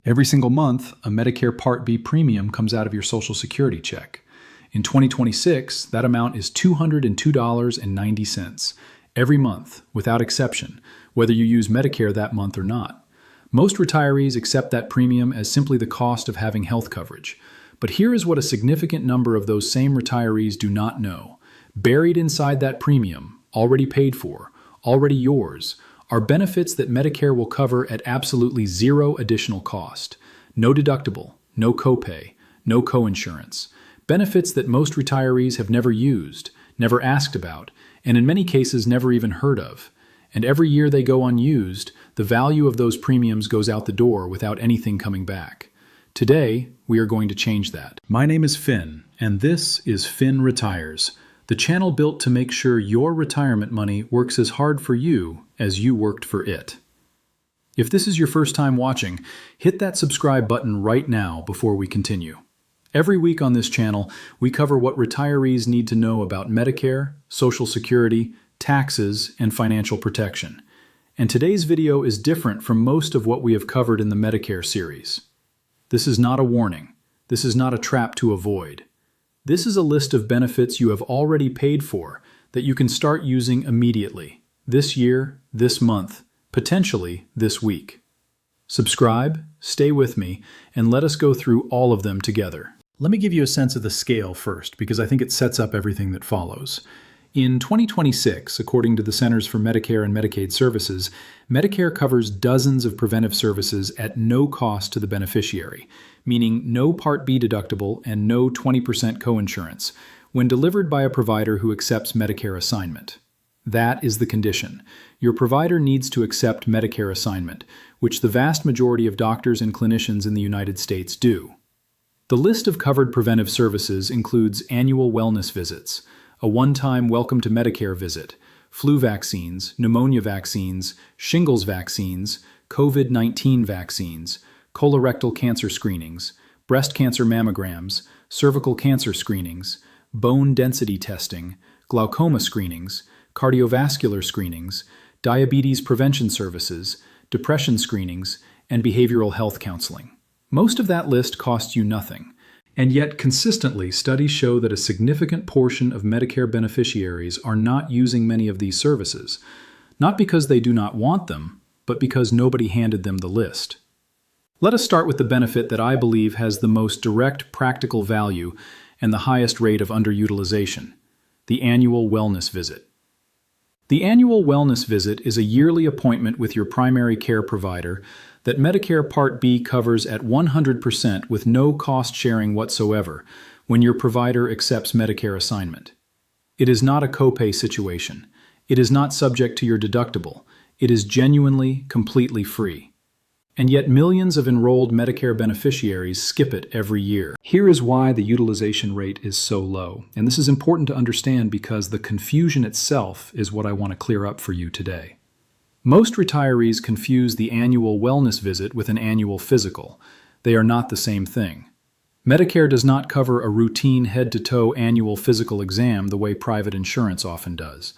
Every single month, a Medicare Part B premium comes out of your Social Security check. In 2026, that amount is $202.90 every month, without exception, whether you use Medicare that month or not. Most retirees accept that premium as simply the cost of having health coverage. But here is what a significant number of those same retirees do not know. Buried inside that premium, already paid for, already yours, are benefits that Medicare will cover at absolutely zero additional cost. No deductible, no copay, no coinsurance. Benefits that most retirees have never used, never asked about, and in many cases never even heard of. And every year they go unused, the value of those premiums goes out the door without anything coming back. Today, we are going to change that. My name is Finn, and this is Finn Retires, the channel built to make sure your retirement money works as hard for you as you worked for it. If this is your first time watching, hit that subscribe button right now before we continue. Every week on this channel, we cover what retirees need to know about Medicare, Social Security, taxes, and financial protection. And today's video is different from most of what we have covered in the Medicare series. This is not a warning. This is not a trap to avoid. This is a list of benefits you have already paid for that you can start using immediately, this year, this month, potentially this week. Subscribe, stay with me, and let us go through all of them together. Let me give you a sense of the scale first, because I think it sets up everything that follows. In 2026, according to the Centers for Medicare and Medicaid Services, Medicare covers dozens of preventive services at no cost to the beneficiary, meaning no Part B deductible and no 20% coinsurance, when delivered by a provider who accepts Medicare assignment. That is the condition. Your provider needs to accept Medicare assignment, which the vast majority of doctors and clinicians in the United States do. The list of covered preventive services includes annual wellness visits, a one-time Welcome to Medicare visit, flu vaccines, pneumonia vaccines, shingles vaccines, COVID-19 vaccines, colorectal cancer screenings, breast cancer mammograms, cervical cancer screenings, bone density testing, glaucoma screenings, cardiovascular screenings, diabetes prevention services, depression screenings, and behavioral health counseling. Most of that list costs you nothing. And yet, consistently, studies show that a significant portion of Medicare beneficiaries are not using many of these services, not because they do not want them, but because nobody handed them the list. Let us start with the benefit that I believe has the most direct practical value and the highest rate of underutilization: the annual wellness visit. The annual wellness visit is a yearly appointment with your primary care provider that Medicare Part B covers at 100% with no cost sharing whatsoever when your provider accepts Medicare assignment. It is not a copay situation. It is not subject to your deductible. It is genuinely, completely free. And yet millions of enrolled Medicare beneficiaries skip it every year. Here is why the utilization rate is so low. And this is important to understand because the confusion itself is what I want to clear up for you today. Most retirees confuse the annual wellness visit with an annual physical. They are not the same thing. Medicare does not cover a routine head-to-toe annual physical exam the way private insurance often does.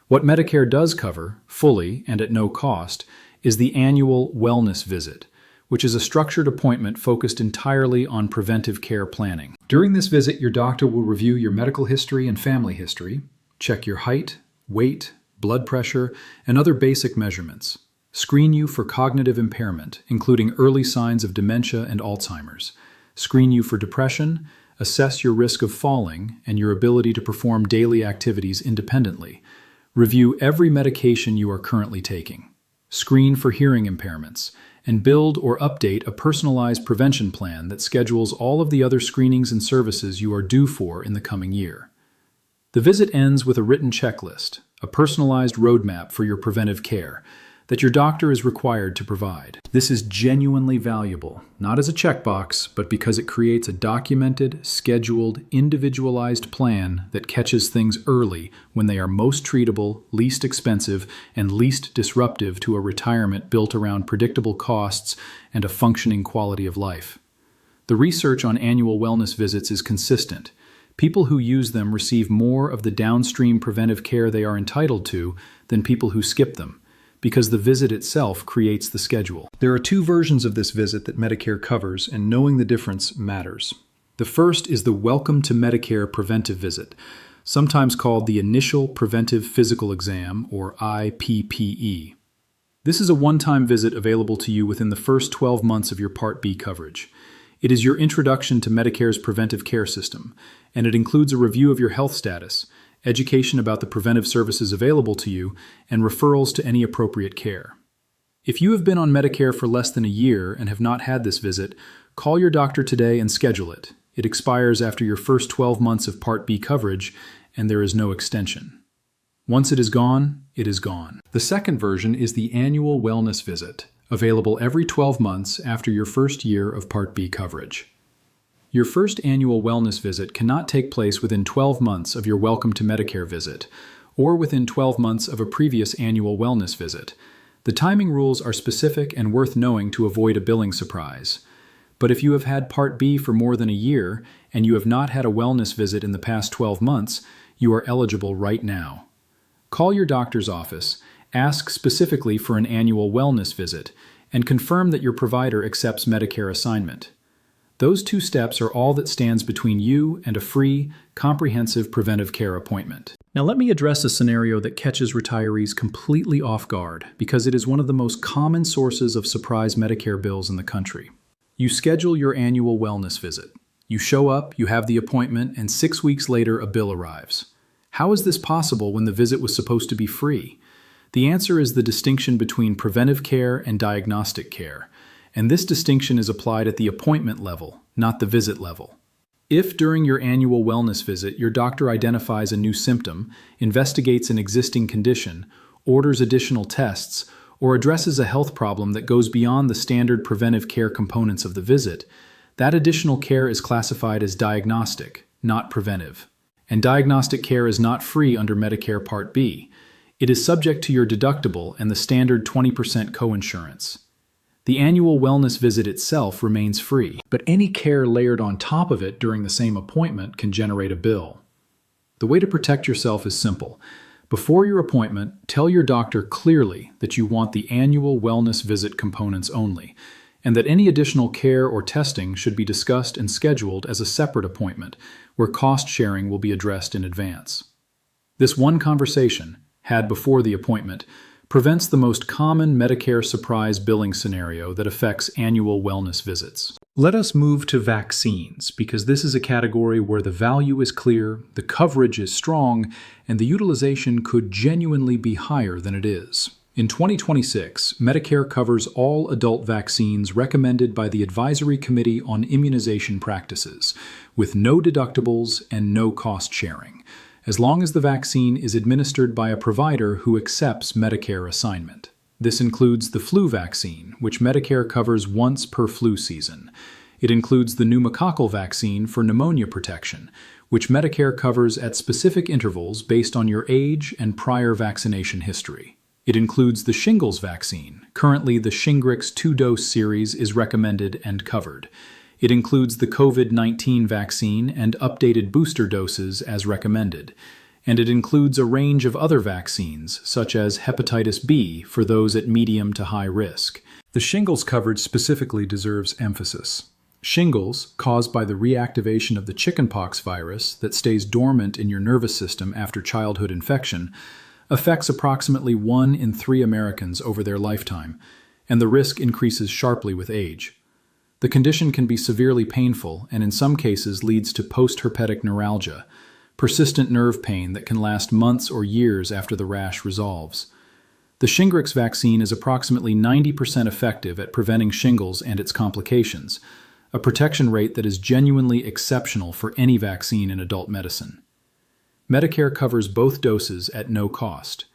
What Medicare does cover, fully and at no cost, is the annual wellness visit, which is a structured appointment focused entirely on preventive care planning. During this visit, your doctor will review your medical history and family history, check your height, weight, blood pressure, and other basic measurements, screen you for cognitive impairment, including early signs of dementia and Alzheimer's, screen you for depression, assess your risk of falling and your ability to perform daily activities independently, review every medication you are currently taking, screen for hearing impairments, and build or update a personalized prevention plan that schedules all of the other screenings and services you are due for in the coming year. The visit ends with a written checklist, a personalized roadmap for your preventive care that your doctor is required to provide. This is genuinely valuable, not as a checkbox, but because it creates a documented, scheduled, individualized plan that catches things early when they are most treatable, least expensive, and least disruptive to a retirement built around predictable costs and a functioning quality of life. The research on annual wellness visits is consistent. People who use them receive more of the downstream preventive care they are entitled to than people who skip them, because the visit itself creates the schedule. There are two versions of this visit that Medicare covers, and knowing the difference matters. The first is the Welcome to Medicare Preventive Visit, sometimes called the Initial Preventive Physical Exam, or IPPE. This is a one-time visit available to you within the first 12 months of your Part B coverage. It is your introduction to Medicare's preventive care system, and it includes a review of your health status, education about the preventive services available to you, and referrals to any appropriate care. If you have been on Medicare for less than a year and have not had this visit, call your doctor today and schedule it. It expires after your first 12 months of Part B coverage, and there is no extension. Once it is gone, it is gone. The second version is the Annual Wellness Visit, available every 12 months after your first year of Part B coverage. Your first annual wellness visit cannot take place within 12 months of your Welcome to Medicare visit, or within 12 months of a previous annual wellness visit. The timing rules are specific and worth knowing to avoid a billing surprise. But if you have had Part B for more than a year and you have not had a wellness visit in the past 12 months, you are eligible right now. Call your doctor's office, ask specifically for an annual wellness visit, and confirm that your provider accepts Medicare assignment. Those two steps are all that stands between you and a free, comprehensive preventive care appointment. Now let me address a scenario that catches retirees completely off guard because it is one of the most common sources of surprise Medicare bills in the country. You schedule your annual wellness visit. You show up, you have the appointment, and 6 weeks later a bill arrives. How is this possible when the visit was supposed to be free? The answer is the distinction between preventive care and diagnostic care. And this distinction is applied at the appointment level, not the visit level. If during your annual wellness visit your doctor identifies a new symptom, investigates an existing condition, orders additional tests, or addresses a health problem that goes beyond the standard preventive care components of the visit, that additional care is classified as diagnostic, not preventive. And diagnostic care is not free under Medicare Part B. It is subject to your deductible and the standard 20% coinsurance. The annual wellness visit itself remains free, but any care layered on top of it during the same appointment can generate a bill. The way to protect yourself is simple. Before your appointment, tell your doctor clearly that you want the annual wellness visit components only, and that any additional care or testing should be discussed and scheduled as a separate appointment, where cost sharing will be addressed in advance. This one conversation, had before the appointment, prevents the most common Medicare surprise billing scenario that affects annual wellness visits. Let us move to vaccines, because this is a category where the value is clear, the coverage is strong, and the utilization could genuinely be higher than it is. In 2026, Medicare covers all adult vaccines recommended by the Advisory Committee on Immunization Practices, with no deductibles and no cost sharing, as long as the vaccine is administered by a provider who accepts Medicare assignment. This includes the flu vaccine, which Medicare covers once per flu season. It includes the pneumococcal vaccine for pneumonia protection, which Medicare covers at specific intervals based on your age and prior vaccination history. It includes the shingles vaccine. Currently, the Shingrix 2-dose series is recommended and covered. It includes the COVID-19 vaccine and updated booster doses as recommended. And it includes a range of other vaccines, such as hepatitis B for those at medium to high risk. The shingles coverage specifically deserves emphasis. Shingles, caused by the reactivation of the chickenpox virus that stays dormant in your nervous system after childhood infection, affects approximately 1 in 3 Americans over their lifetime, and the risk increases sharply with age. The condition can be severely painful and in some cases leads to post-herpetic neuralgia, persistent nerve pain that can last months or years after the rash resolves. The Shingrix vaccine is approximately 90% effective at preventing shingles and its complications, a protection rate that is genuinely exceptional for any vaccine in adult medicine. Medicare covers both doses at no cost.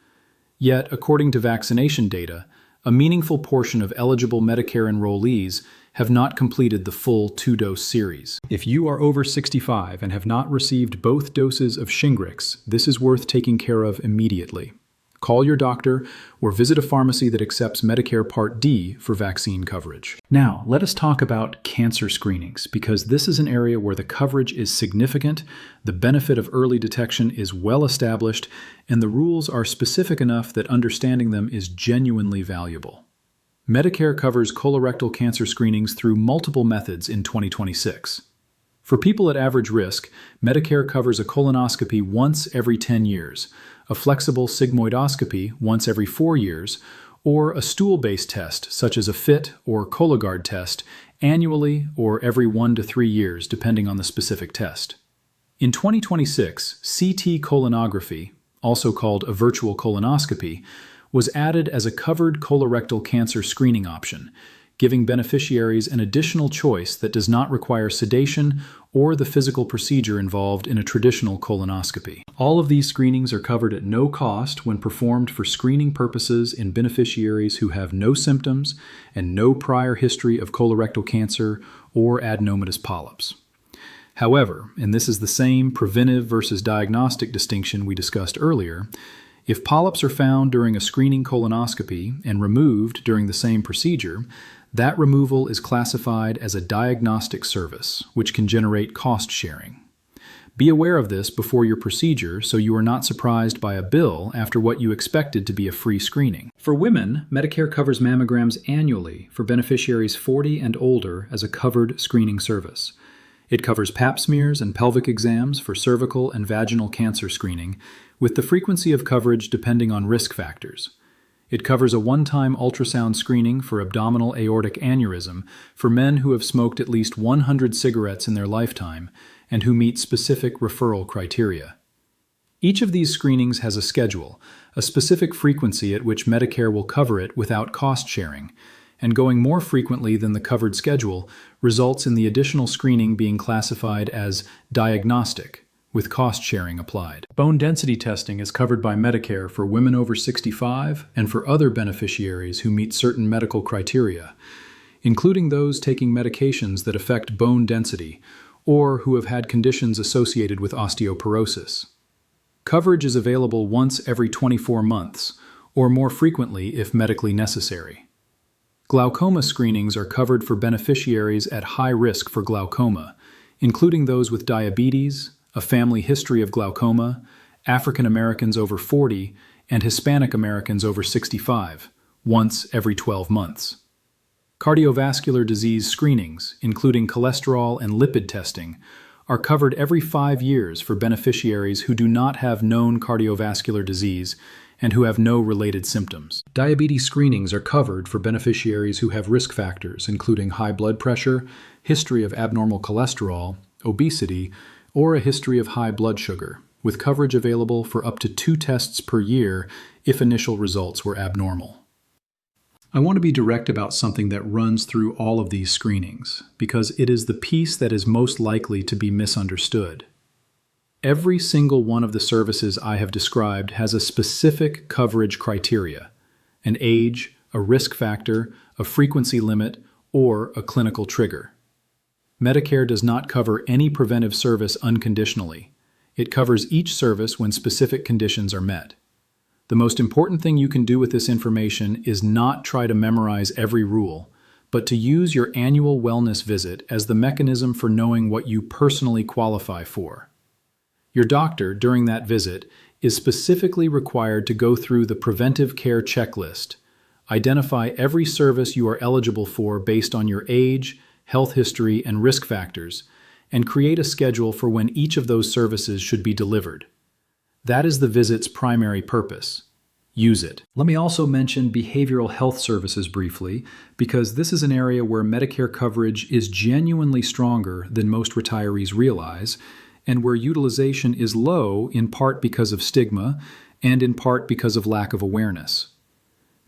Yet, according to vaccination data, a meaningful portion of eligible Medicare enrollees have not completed the full 2-dose series. If you are over 65 and have not received both doses of Shingrix, this is worth taking care of immediately. Call your doctor or visit a pharmacy that accepts Medicare Part D for vaccine coverage. Now, let us talk about cancer screenings, because this is an area where the coverage is significant, the benefit of early detection is well established, and the rules are specific enough that understanding them is genuinely valuable. Medicare covers colorectal cancer screenings through multiple methods in 2026. For people at average risk, Medicare covers a colonoscopy once every 10 years, a flexible sigmoidoscopy once every 4 years, or a stool-based test such as a FIT or Cologuard test annually or every 1 to 3 years depending on the specific test. In 2026, CT colonography, also called a virtual colonoscopy, was added as a covered colorectal cancer screening option, giving beneficiaries an additional choice that does not require sedation or the physical procedure involved in a traditional colonoscopy. All of these screenings are covered at no cost when performed for screening purposes in beneficiaries who have no symptoms and no prior history of colorectal cancer or adenomatous polyps. However, and this is the same preventive versus diagnostic distinction we discussed earlier, if polyps are found during a screening colonoscopy and removed during the same procedure, that removal is classified as a diagnostic service, which can generate cost sharing. Be aware of this before your procedure so you are not surprised by a bill after what you expected to be a free screening. For women, Medicare covers mammograms annually for beneficiaries 40 and older as a covered screening service. It covers pap smears and pelvic exams for cervical and vaginal cancer screening, with the frequency of coverage depending on risk factors. It covers a one-time ultrasound screening for abdominal aortic aneurysm for men who have smoked at least 100 cigarettes in their lifetime and who meet specific referral criteria. Each of these screenings has a schedule, a specific frequency at which Medicare will cover it without cost sharing, and going more frequently than the covered schedule results in the additional screening being classified as diagnostic, with cost sharing applied. Bone density testing is covered by Medicare for women over 65 and for other beneficiaries who meet certain medical criteria, including those taking medications that affect bone density or who have had conditions associated with osteoporosis. Coverage is available once every 24 months, or more frequently if medically necessary. Glaucoma screenings are covered for beneficiaries at high risk for glaucoma, including those with diabetes, a family history of glaucoma, African Americans over 40, and Hispanic Americans over 65, once every 12 months. Cardiovascular disease screenings, including cholesterol and lipid testing, are covered every 5 years for beneficiaries who do not have known cardiovascular disease and who have no related symptoms. Diabetes screenings are covered for beneficiaries who have risk factors, including high blood pressure, history of abnormal cholesterol, obesity, or a history of high blood sugar, with coverage available for up to 2 tests per year if initial results were abnormal. I want to be direct about something that runs through all of these screenings, because it is the piece that is most likely to be misunderstood. Every single one of the services I have described has a specific coverage criteria: an age, a risk factor, a frequency limit, or a clinical trigger. Medicare does not cover any preventive service unconditionally. It covers each service when specific conditions are met. The most important thing you can do with this information is not try to memorize every rule, but to use your annual wellness visit as the mechanism for knowing what you personally qualify for. Your doctor, during that visit, is specifically required to go through the preventive care checklist, identify every service you are eligible for based on your age, health history, and risk factors, and create a schedule for when each of those services should be delivered. That is the visit's primary purpose. Use it. Let me also mention behavioral health services briefly, because this is an area where Medicare coverage is genuinely stronger than most retirees realize, and where utilization is low in part because of stigma and in part because of lack of awareness.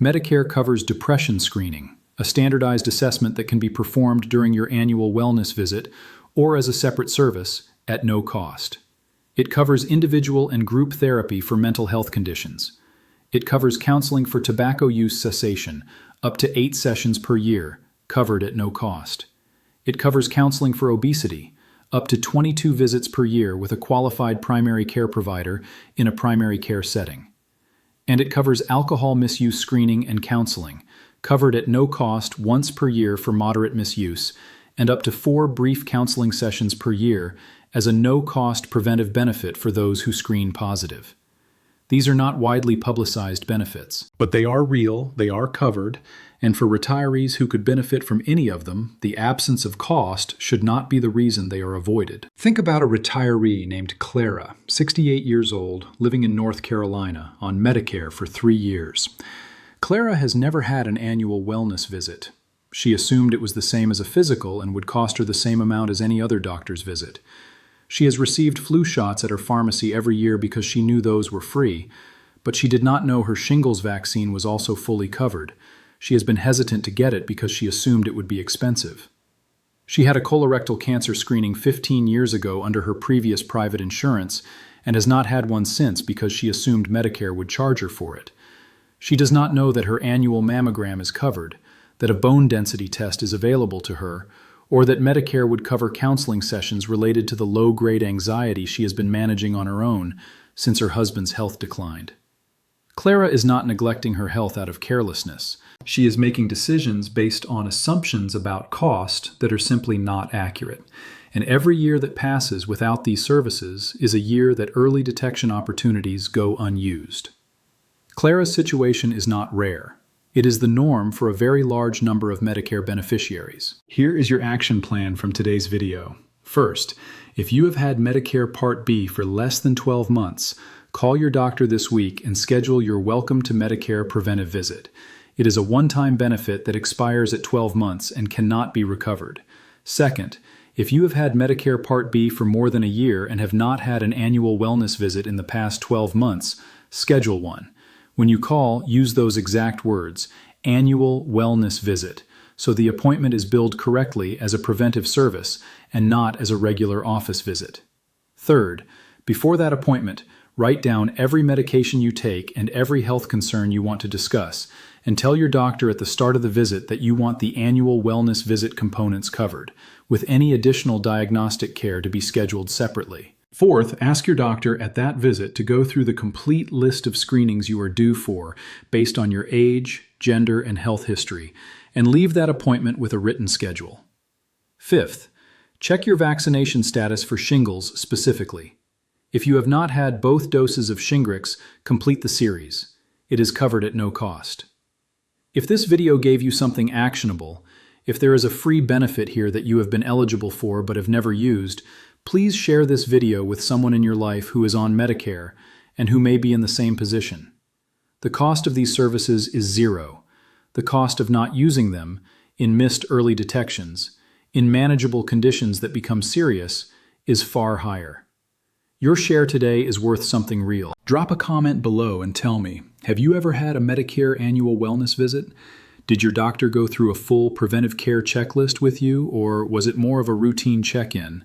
Medicare covers depression screening, a standardized assessment that can be performed during your annual wellness visit or as a separate service at no cost. It covers individual and group therapy for mental health conditions. It covers counseling for tobacco use cessation, up to 8 sessions per year, covered at no cost. It covers counseling for obesity, up to 22 visits per year with a qualified primary care provider in a primary care setting. And it covers alcohol misuse screening and counseling, covered at no cost once per year for moderate misuse, and up to 4 brief counseling sessions per year as a no-cost preventive benefit for those who screen positive. These are not widely publicized benefits, but they are real, they are covered, and for retirees who could benefit from any of them, the absence of cost should not be the reason they are avoided. Think about a retiree named Clara, 68 years old, living in North Carolina, on Medicare for 3 years. Clara has never had an annual wellness visit. She assumed it was the same as a physical and would cost her the same amount as any other doctor's visit. She has received flu shots at her pharmacy every year because she knew those were free, but she did not know her shingles vaccine was also fully covered. She has been hesitant to get it because she assumed it would be expensive. She had a colorectal cancer screening 15 years ago under her previous private insurance and has not had one since because she assumed Medicare would charge her for it. She does not know that her annual mammogram is covered, that a bone density test is available to her, or that Medicare would cover counseling sessions related to the low-grade anxiety she has been managing on her own since her husband's health declined. Clara is not neglecting her health out of carelessness. She is making decisions based on assumptions about cost that are simply not accurate. And every year that passes without these services is a year that early detection opportunities go unused. Clara's situation is not rare. It is the norm for a very large number of Medicare beneficiaries. Here is your action plan from today's video. First, if you have had Medicare Part B for less than 12 months, call your doctor this week and schedule your Welcome to Medicare preventive visit. It is a one-time benefit that expires at 12 months and cannot be recovered. Second, if you have had Medicare Part B for more than a year and have not had an annual wellness visit in the past 12 months, schedule one. When you call, use those exact words, annual wellness visit, so the appointment is billed correctly as a preventive service and not as a regular office visit. Third, before that appointment, write down every medication you take and every health concern you want to discuss, and tell your doctor at the start of the visit that you want the annual wellness visit components covered, with any additional diagnostic care to be scheduled separately. Fourth, ask your doctor at that visit to go through the complete list of screenings you are due for based on your age, gender, and health history, and leave that appointment with a written schedule. Fifth, check your vaccination status for shingles specifically. If you have not had both doses of Shingrix, complete the series. It is covered at no cost. If this video gave you something actionable, if there is a free benefit here that you have been eligible for but have never used, please share this video with someone in your life who is on Medicare and who may be in the same position. The cost of these services is zero. The cost of not using them, in missed early detections, in manageable conditions that become serious, is far higher. Your share today is worth something real. Drop a comment below and tell me, have you ever had a Medicare annual wellness visit? Did your doctor go through a full preventive care checklist with you, or was it more of a routine check-in?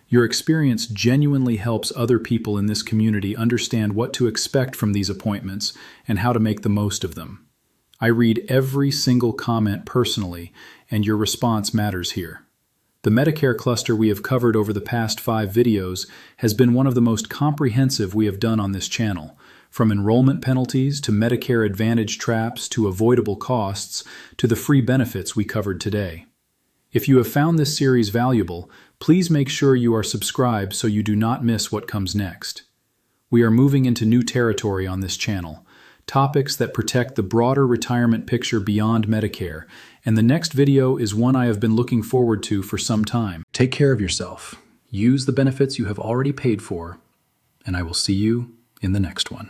Your experience genuinely helps other people in this community understand what to expect from these appointments and how to make the most of them. I read every single comment personally, and your response matters here. The Medicare cluster we have covered over the past 5 videos has been one of the most comprehensive we have done on this channel, from enrollment penalties to Medicare Advantage traps to avoidable costs to the free benefits we covered today. If you have found this series valuable, please make sure you are subscribed so you do not miss what comes next. We are moving into new territory on this channel, topics that protect the broader retirement picture beyond Medicare, and the next video is one I have been looking forward to for some time. Take care of yourself, use the benefits you have already paid for, and I will see you in the next one.